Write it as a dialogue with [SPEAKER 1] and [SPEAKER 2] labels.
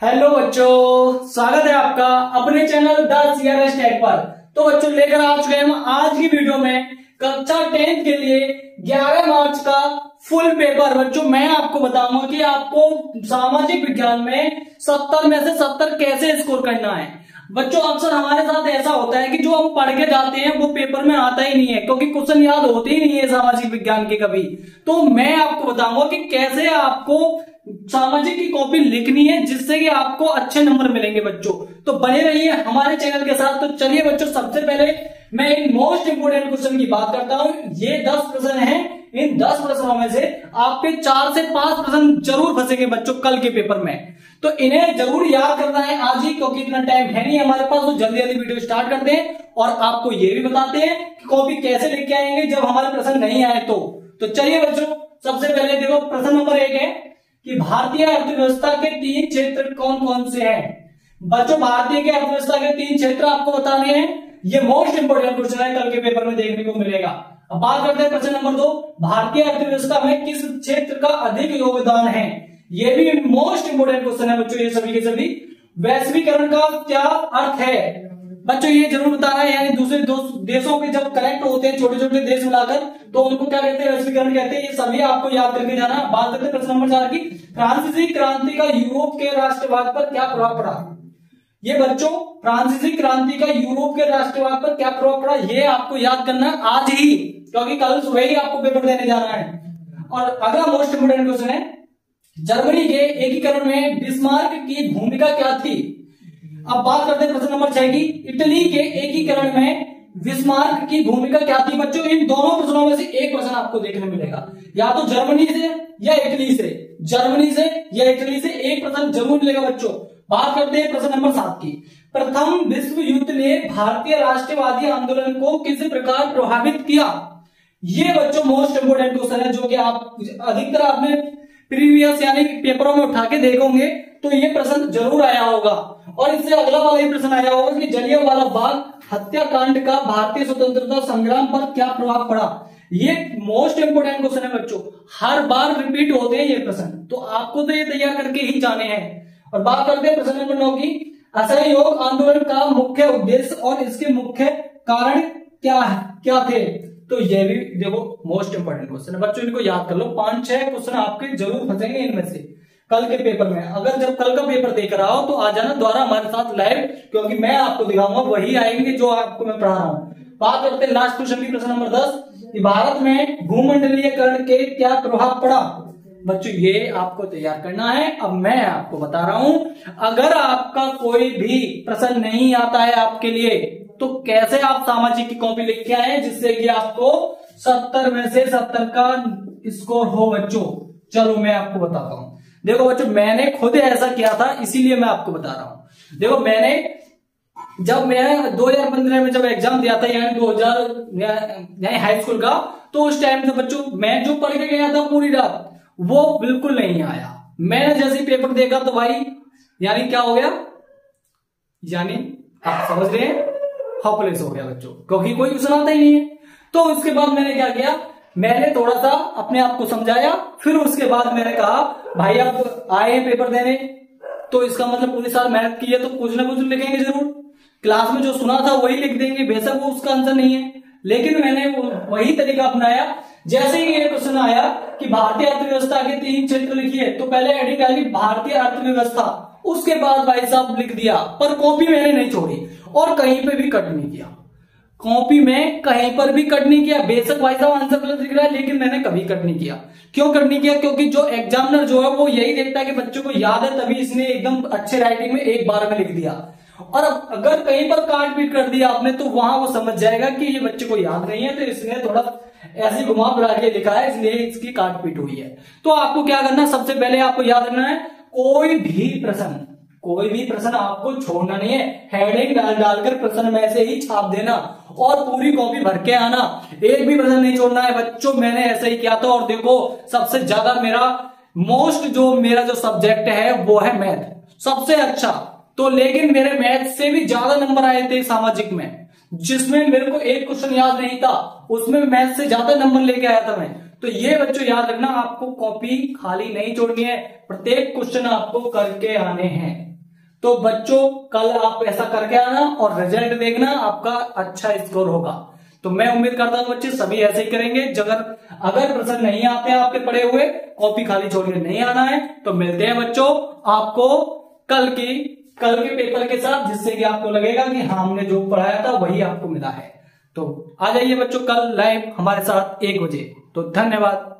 [SPEAKER 1] Hello बच्चों, स्वागत है आपका अपने चैनल द सीआरएस टेक पर। तो बच्चों लेकर आ चुके हैं हम आज की वीडियो में कक्षा 10 के लिए 11 मार्च का फुल पेपर। बच्चों मैं आपको बताऊंगा कि आपको सामाजिक विज्ञान में 70 में से 70 कैसे स्कोर करना है। बच्चों अक्सर हमारे साथ ऐसा होता है कि जो हम पढ़ के जाते हैं वो पेपर में आता ही नहीं है, क्योंकि क्वेश्चन याद होते ही नहीं है सामाजिक विज्ञान के कभी। तो मैं आपको बताऊंगा कि कैसे आपको सामाजिक की कॉपी लिखनी है जिससे कि आपको अच्छे नंबर मिलेंगे। बच्चों तो बने रहिए हमारे चैनल के साथ। तो चलिए बच्चों, सबसे पहले मैं इन मोस्ट इंपोर्टेंट क्वेश्चन की बात करता हूं। ये 10 प्रश्न हैं। इन 10 प्रश्नों में से आपके 4 से 5 प्रश्न जरूर फंसेंगे बच्चों कल के पेपर में। तो इन्हें जरूर याद करना है आज ही, क्योंकि इतना टाइम है नहीं हमारे पास। तो जल्दी जल्दी वीडियो स्टार्ट करते हैं और आपको ये भी बताते हैं कि कॉपी कैसे लेके आएंगे जब हमारे प्रश्न नहीं आए तो चलिए बच्चों, सबसे पहले देखो प्रश्न नंबर 1 है कि भारतीय अर्थव्यवस्था के 3 क्षेत्र कौन कौन से हैं। बच्चों भारतीय के अर्थव्यवस्था के 3 क्षेत्र आपको बताने हैं। ये मोस्ट इंपोर्टेंट क्वेश्चन है, कल के पेपर में देखने को मिलेगा। अब बात करते हैं प्रश्न नंबर 2, भारतीय अर्थव्यवस्था में किस क्षेत्र का अधिक योगदान है। ये भी मोस्ट इंपोर्टेंट क्वेश्चन है बच्चों, ये सभी के सभी। वैश्वीकरण का क्या अर्थ है बच्चों, ये जरूर बताना है। यानी दूसरे देशों के जब कनेक्ट होते हैं छोटे छोटे देश मिलाकर, तो उनको क्या कहते हैं, वैश्वीकरण कहते हैं। ये सभी आपको याद करके जाना। बात करते हैं प्रश्न नंबर 4 की, फ्रांसीसी क्रांति का यूरोप के राष्ट्रवाद पर क्या प्रभाव पड़ा। ये बच्चों फ्रांसीसी क्रांति का यूरोप के राष्ट्रवाद पर क्या प्रभाव पड़ा, ये आपको याद करना है आज ही, क्योंकि कल सुबह ही आपको पेपर देने जाना है। और अगला मोस्ट इंपोर्टेंट क्वेश्चन है, जर्मनी के एकीकरण में बिस्मार्क की भूमिका क्या थी। अब बात करते हैं प्रश्न नंबर 6 की, इटली के एकीकरण में बिस्मार्क की भूमिका क्या थी। बच्चों इन दोनों प्रश्नों में से एक प्रश्न आपको देखने मिलेगा, या तो जर्मनी से या इटली से। जर्मनी से या इटली से एक प्रश्न जरूर मिलेगा बच्चों। बात करते हैं प्रश्न नंबर 7 की, प्रथम विश्व युद्ध ने भारतीय राष्ट्रवादी आंदोलन को किस प्रकार प्रभावित किया। ये बच्चों मोस्ट इंपोर्टेंट क्वेश्चन है, जो कि आप अधिकतर आपने प्रीवियस यानी पेपरों में उठा के देखोगे तो ये प्रश्न जरूर आया होगा। और इससे अगला वाला ही प्रश्न आया होगा कि जलियांवाला बाग हत्याकांड का भारतीय स्वतंत्रता संग्राम पर क्या प्रभाव पड़ा। ये मोस्ट इंपोर्टेंट क्वेश्चन है बच्चों, हर बार रिपीट होते हैं ये प्रश्न, तो आपको तो ये तैयार करके ही जाने हैं। और बात करते हैं प्रश्न नंबर 9 की, असहयोग आंदोलन का मुख्य उद्देश्य और इसके मुख्य कारण क्या थे। तो ये भी देखो मोस्ट इंपोर्टेंट क्वेश्चन है बच्चों, इनको याद कर लो। 5-6 क्वेश्चन आपके जरूर फंसेंगे इनमें से कल के पेपर में। अगर जब कल का पेपर देख रहा हो तो आ जाना द्वारा हमारे साथ लाइव, क्योंकि मैं आपको दिखाऊंगा वही आएंगे जो आपको मैं पढ़ा रहा हूं। बात करते हैं लास्ट क्वेश्चन की, प्रश्न नंबर 10 कि भारत में भूमंडलीयकरण के क्या प्रभाव पड़ा। बच्चों ये आपको तैयार करना है। अब मैं आपको बता रहा हूं, अगर आपका कोई भी प्रश्न नहीं आता है आपके लिए, तो कैसे आप सामाजिक की कॉपी लिख के आए जिससे कि आपको 70 में से 70 का स्कोर हो बच्चों। चलो मैं आपको बताता हूं। देखो बच्चों मैंने खुद ऐसा किया था, इसीलिए मैं आपको बता रहा हूं। देखो मैं 2015 में जब एग्जाम दिया था, यानी 2000 हाई स्कूल का, तो उस टाइम से बच्चों मैं जो पढ़ के गया था पूरी रात वो बिल्कुल नहीं आया। मैंने जैसे ही पेपर देखा तो भाई यानी क्या हो गया, यानी आप समझ रहे हैं, हॉपलेस हो गया बच्चों, क्योंकि कोई क्वेश्चन आता ही नहीं है। तो उसके बाद मैंने क्या किया, मैंने थोड़ा सा अपने आप को समझाया। फिर उसके बाद मैंने कहा भाई अब आए पेपर देने, तो इसका मतलब पूरे साल मेहनत की है तो कुछ ना कुछ लिखेंगे जरूर। क्लास में जो सुना था वही लिख देंगे, बेशक वो उसका आंसर नहीं है, लेकिन मैंने वही तरीका अपनाया। जैसे ही ये क्वेश्चन आया कि भारतीय अर्थव्यवस्था के 3 क्षेत्र लिखिए, तो पहले हेडिंग आई भारतीय अर्थव्यवस्था, उसके बाद भाई साहब लिख दिया। पर कॉपी मैंने नहीं छोड़ी और कहीं पे भी कट नहीं किया। कॉपी में कहीं पर भी कट नहीं किया। बेशक भाई साहब आंसर गलत लिख रहा है, लेकिन मैंने कभी कट नहीं किया। क्यों कट नहीं किया, क्योंकि जो एग्जामिनर जो है वो यही देखता है कि बच्चों को याद है, तभी इसने एकदम अच्छे राइटिंग में एक बार में लिख दिया। और अगर कहीं पर काट पीट कर दिया आपने, तो वहां वो समझ जाएगा कि ये बच्चे को याद नहीं है, तो इसने थोड़ा ऐसी घुमा फिरा के लिखा है, इसलिए इसकी काट पीट हुई है। तो आपको क्या करना है, सबसे पहले आपको याद रखना है, कोई भी प्रश्न आपको छोड़ना नहीं है। हेडिंग डालकर प्रश्न में से ही छाप देना और पूरी कॉपी भर के आना, एक भी प्रश्न नहीं छोड़ना है बच्चों। मैंने ऐसा ही किया था। और देखो सबसे ज्यादा मेरा जो सब्जेक्ट है वो है मैथ, सबसे अच्छा। तो लेकिन मेरे मैथ से भी ज्यादा नंबर आए थे सामाजिक में, जिसमें मेरे को एक क्वेश्चन याद नहीं था, उसमें मैथ से ज्यादा नंबर लेके आया था मैं। तो ये बच्चों याद रखना, आपको कॉपी खाली नहीं छोड़नी है, प्रत्येक क्वेश्चन आपको करके आने हैं। तो बच्चों कल आप ऐसा करके आना और रिजल्ट देखना, आपका अच्छा स्कोर होगा। तो मैं उम्मीद करता हूं बच्चे सभी ऐसे ही करेंगे। अगर प्रश्न नहीं आते हैं आपके पढ़े हुए, कॉपी खाली छोड़ के नहीं आना है, तो मिलते हैं बच्चों आपको कल के पेपर के साथ, जिससे कि आपको लगेगा कि हाँ हमने जो पढ़ाया था वही आपको मिला है। तो आ जाइए बच्चों कल लाइव हमारे साथ 1 बजे। तो धन्यवाद।